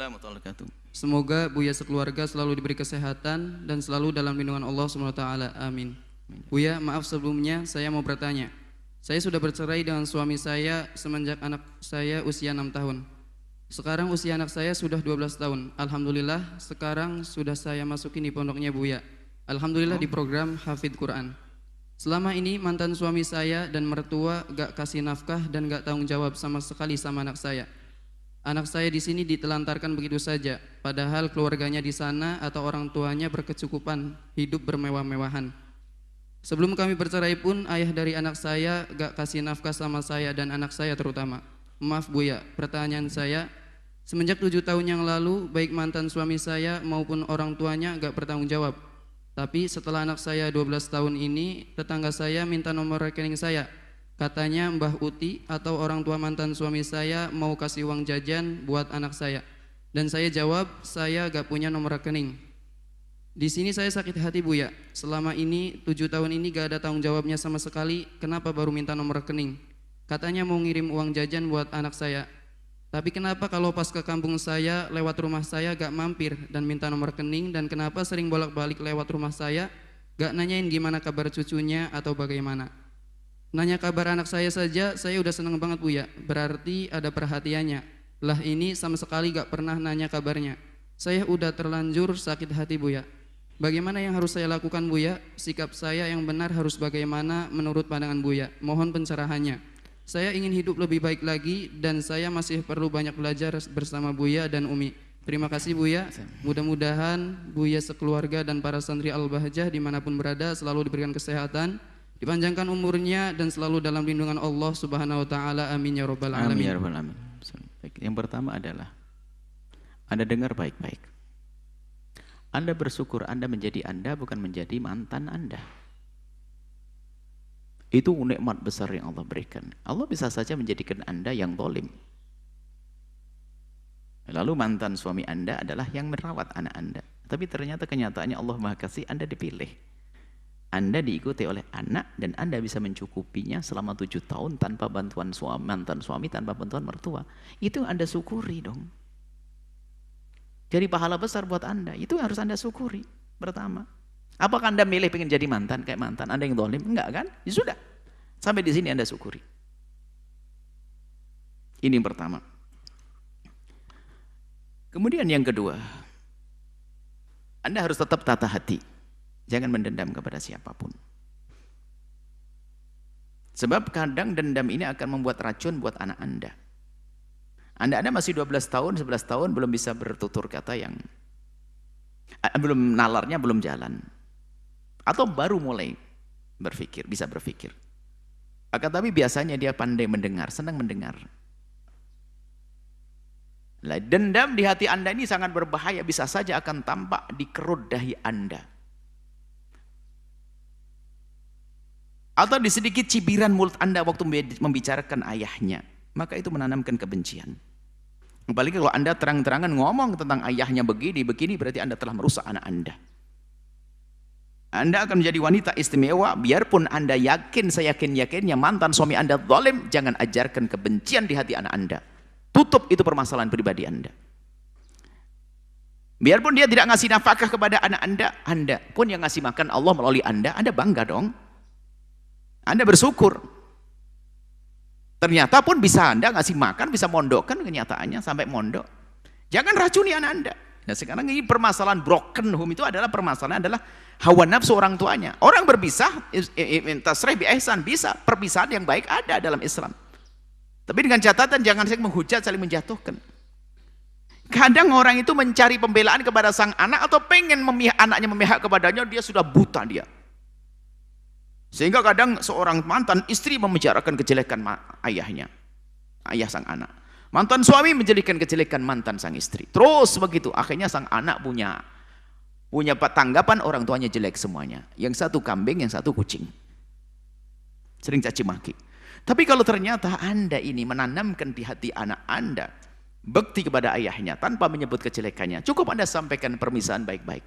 Waalaikumsalam warahmatullahi wabarakatuh. Semoga Buya sekeluarga selalu diberi kesehatan dan selalu dalam lindungan Allah SWT. Amin. Buya, maaf sebelumnya saya mau bertanya. Saya sudah bercerai dengan suami saya semenjak anak saya usia 6 tahun. Sekarang usia anak saya sudah 12 tahun. Alhamdulillah sekarang sudah saya masukin di pondoknya Buya. Alhamdulillah di program Hafidz Quran. Selama ini mantan suami saya dan mertua gak kasih nafkah dan gak tanggung jawab sama sekali sama anak saya. Anak saya di sini ditelantarkan begitu saja, padahal keluarganya di sana atau orang tuanya berkecukupan, hidup bermewah-mewahan. Sebelum kami bercerai pun, ayah dari anak saya gak kasih nafkah sama saya dan anak saya terutama. Maaf Buya, pertanyaan saya, semenjak 7 tahun yang lalu, baik mantan suami saya maupun orang tuanya gak bertanggung jawab. Tapi setelah anak saya 12 tahun ini, tetangga saya minta nomor rekening saya. Katanya Mbah Uti atau orang tua mantan suami saya mau kasih uang jajan buat anak saya. Dan saya jawab, saya gak punya nomor rekening. Di sini saya sakit hati Buya. Selama ini 7 tahun ini gak ada tanggung jawabnya sama sekali. Kenapa baru minta nomor rekening? Katanya mau ngirim uang jajan buat anak saya. Tapi kenapa kalau pas ke kampung saya lewat rumah saya gak mampir dan minta nomor rekening? Dan kenapa sering bolak-balik lewat rumah saya gak nanyain gimana kabar cucunya atau bagaimana? Nanya kabar anak saya saja, saya udah seneng banget Buya. Berarti ada perhatiannya. Lah ini sama sekali gak pernah nanya kabarnya. Saya udah terlanjur sakit hati Buya. Bagaimana yang harus saya lakukan Buya? Sikap saya yang benar harus bagaimana menurut pandangan Buya? Mohon pencerahannya. Saya ingin hidup lebih baik lagi dan saya masih perlu banyak belajar bersama Buya dan Umi. Terima kasih Buya. Mudah-mudahan Buya sekeluarga dan para santri Al-Bahjah dimanapun berada selalu diberikan kesehatan, dipanjangkan umurnya dan selalu dalam lindungan Allah Subhanahu wa taala. Amin ya rabbal alamin. Amin ya rabbal alamin. Yang pertama adalah Anda dengar baik-baik. Anda bersyukur Anda menjadi Anda, bukan menjadi mantan Anda. Itu nikmat besar yang Allah berikan. Allah bisa saja menjadikan Anda yang zalim. Lalu mantan suami Anda adalah yang merawat anak Anda. Tapi ternyata kenyataannya Allah Maha Kasih, Anda dipilih. Anda diikuti oleh anak dan Anda bisa mencukupinya selama 7 tahun tanpa bantuan mantan suami, tanpa bantuan mertua. Itu yang Anda syukuri dong. Jadi pahala besar buat Anda. Itu yang harus Anda syukuri pertama. Apakah Anda milih pengen jadi mantan kayak mantan Anda yang zalim? Enggak kan? Ya sudah. Sampai di sini Anda syukuri. Ini yang pertama. Kemudian yang kedua, Anda harus tetap tata hati. Jangan mendendam kepada siapapun. Sebab kadang dendam ini akan membuat racun buat anak Anda. Anda masih 12 tahun, 11 tahun belum bisa bertutur kata yang belum nalarnya belum jalan. Atau baru mulai berpikir, bisa berpikir. Akan tapi biasanya dia pandai mendengar, senang mendengar. Lah, dendam di hati Anda ini sangat berbahaya, bisa saja akan tampak di kerut dahi Anda. Atau di sedikit cibiran mulut Anda waktu membicarakan ayahnya, maka itu menanamkan kebencian. Apalagi kalau Anda terang-terangan ngomong tentang ayahnya begini, berarti Anda telah merusak anak Anda. Anda akan menjadi wanita istimewa, biarpun Anda yakin, seyakin-yakinnya mantan suami Anda zalim, jangan ajarkan kebencian di hati anak Anda. Tutup itu permasalahan pribadi Anda. Biarpun dia tidak ngasih nafkah kepada anak Anda pun yang ngasih makan Allah melalui Anda bangga dong. Anda bersyukur. Ternyata pun bisa Anda ngasih makan, bisa mondokkan kenyataannya sampai mondok. Jangan racuni anak Anda. Nah sekarang ini permasalahan broken home itu adalah permasalahan adalah hawa nafsu orang tuanya. Orang berpisah, tasrih bi ihsan, bisa. Perpisahan yang baik ada dalam Islam. Tapi dengan catatan jangan saling menghujat, saling menjatuhkan. Kadang orang itu mencari pembelaan kepada sang anak atau pengen anaknya memihak kepadanya, dia sudah buta dia. Sehingga kadang seorang mantan istri membicarakan kejelekan ayahnya, ayah sang anak. Mantan suami menjadikan kejelekan mantan sang istri. Terus begitu, akhirnya sang anak punya tanggapan orang tuanya jelek semuanya. Yang satu kambing, yang satu kucing. Sering caci maki. Tapi kalau ternyata Anda ini menanamkan di hati anak Anda bekti kepada ayahnya tanpa menyebut kejelekannya, cukup Anda sampaikan permisahan baik-baik.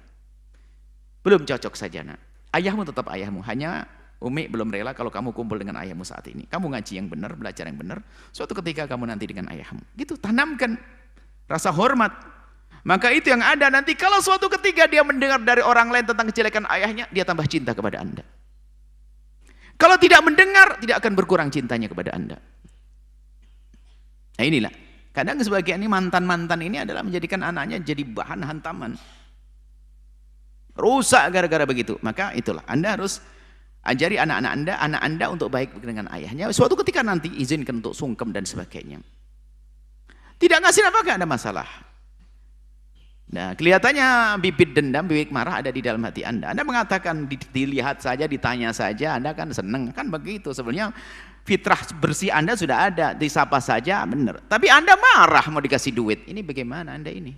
Belum cocok saja nak. Ayahmu tetap ayahmu, hanya Umi belum rela kalau kamu kumpul dengan ayahmu saat ini. Kamu ngaji yang benar, belajar yang benar. Suatu ketika kamu nanti dengan ayahmu. Gitu, tanamkan rasa hormat. Maka itu yang ada nanti kalau suatu ketika dia mendengar dari orang lain tentang kejelekan ayahnya, dia tambah cinta kepada Anda. Kalau tidak mendengar, tidak akan berkurang cintanya kepada Anda. Nah inilah, kadang sebagian ini mantan-mantan ini adalah menjadikan anaknya jadi bahan hantaman. Rusak gara-gara begitu. Maka itulah, Anda harus ajari anak Anda untuk baik dengan ayahnya. Suatu ketika nanti izinkan untuk sungkem dan sebagainya. Tidak ngasih apa enggak ada masalah. Nah, kelihatannya bibit dendam, bibit marah ada di dalam hati Anda. Anda mengatakan dilihat saja, ditanya saja, Anda kan senang. Kan begitu. Sebenarnya fitrah bersih Anda sudah ada, disapa saja benar. Tapi Anda marah mau dikasih duit. Ini bagaimana Anda ini?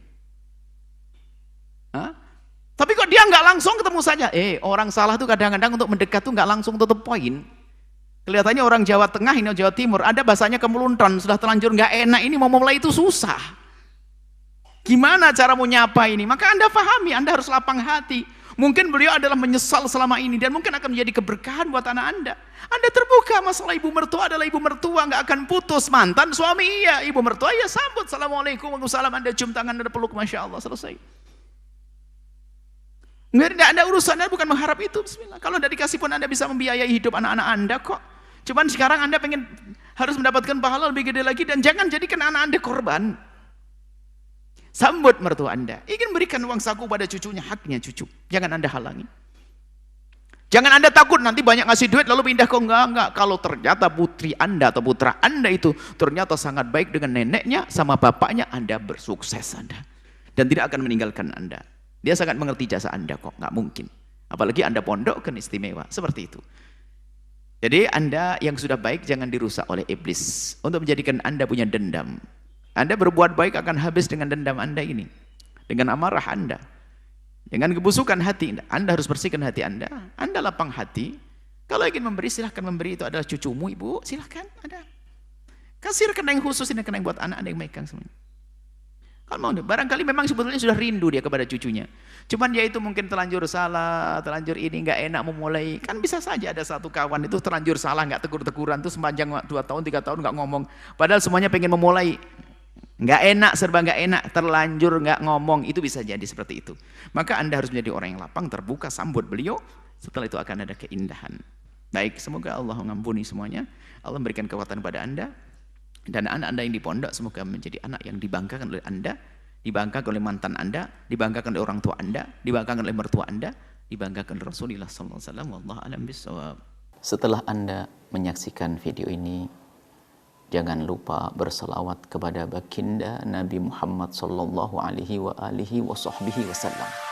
Hah? Tapi kok dia nggak langsung ketemu saja? Orang salah tuh kadang-kadang untuk mendekat tuh nggak langsung tutup poin. Kelihatannya orang Jawa Tengah ini Jawa Timur, ada bahasanya kemeluntan, sudah terlanjur nggak enak ini mau mulai itu susah. Gimana cara mau nyapa ini? Maka Anda pahami, Anda harus lapang hati. Mungkin beliau adalah menyesal selama ini dan mungkin akan menjadi keberkahan buat anak Anda. Anda terbuka, masalah ibu mertua adalah ibu mertua, nggak akan putus. Mantan suami iya, ibu mertua iya sambut. Assalamualaikum, waalaikumsalam, Anda cium tangan, Anda peluk, Masya Allah, selesai. Nggak ada urusan, Anda bukan mengharap itu. Bismillah. Kalau tidak dikasih pun Anda bisa membiayai hidup anak-anak Anda kok. Cuman sekarang Anda pengen harus mendapatkan pahala lebih gede lagi dan jangan jadikan anak Anda korban. Sambut mertua Anda. Ingin berikan uang saku pada cucunya, haknya cucu. Jangan Anda halangi. Jangan Anda takut nanti banyak ngasih duit lalu pindah ke enggak. Kalau ternyata putri Anda atau putra Anda itu ternyata sangat baik dengan neneknya sama bapaknya, Anda bersukses Anda. Dan tidak akan meninggalkan Anda. Dia sangat mengerti jasa Anda kok, nggak mungkin. Apalagi Anda pondokkan istimewa, seperti itu. Jadi Anda yang sudah baik jangan dirusak oleh iblis untuk menjadikan Anda punya dendam. Anda berbuat baik akan habis dengan dendam Anda ini. Dengan amarah Anda. Dengan kebusukan hati. Anda harus bersihkan hati Anda. Anda lapang hati. Kalau ingin memberi, silahkan memberi. Itu adalah cucumu, ibu. Silahkan. Ada. Kasih rekening khusus, ini rekening buat anak Anda yang megang semuanya. Kalau mau, barangkali memang sebetulnya sudah rindu dia kepada cucunya. Cuman dia itu mungkin terlanjur salah, terlanjur ini nggak enak memulai. Kan bisa saja ada satu kawan itu terlanjur salah, nggak tegur-teguran. Terus sepanjang 2 tahun, 3 tahun nggak ngomong. Padahal semuanya pengen memulai. Nggak enak, serba nggak enak, terlanjur nggak ngomong, itu bisa jadi seperti itu. Maka Anda harus menjadi orang yang lapang, terbuka, sambut beliau. Setelah itu akan ada keindahan. Baik, semoga Allah mengampuni semuanya. Allah memberikan kekuatan pada Anda. Dan anak Anda yang di pondok semoga menjadi anak yang dibanggakan oleh Anda, dibanggakan oleh mantan Anda, dibanggakan oleh orang tua Anda, dibanggakan oleh mertua Anda, dibanggakan oleh Rasulullah sallallahu alaihi wasallam. Wallahu a'lam bishawab. Setelah Anda menyaksikan video ini, jangan lupa berselawat kepada baginda Nabi Muhammad sallallahu alaihi wasallam.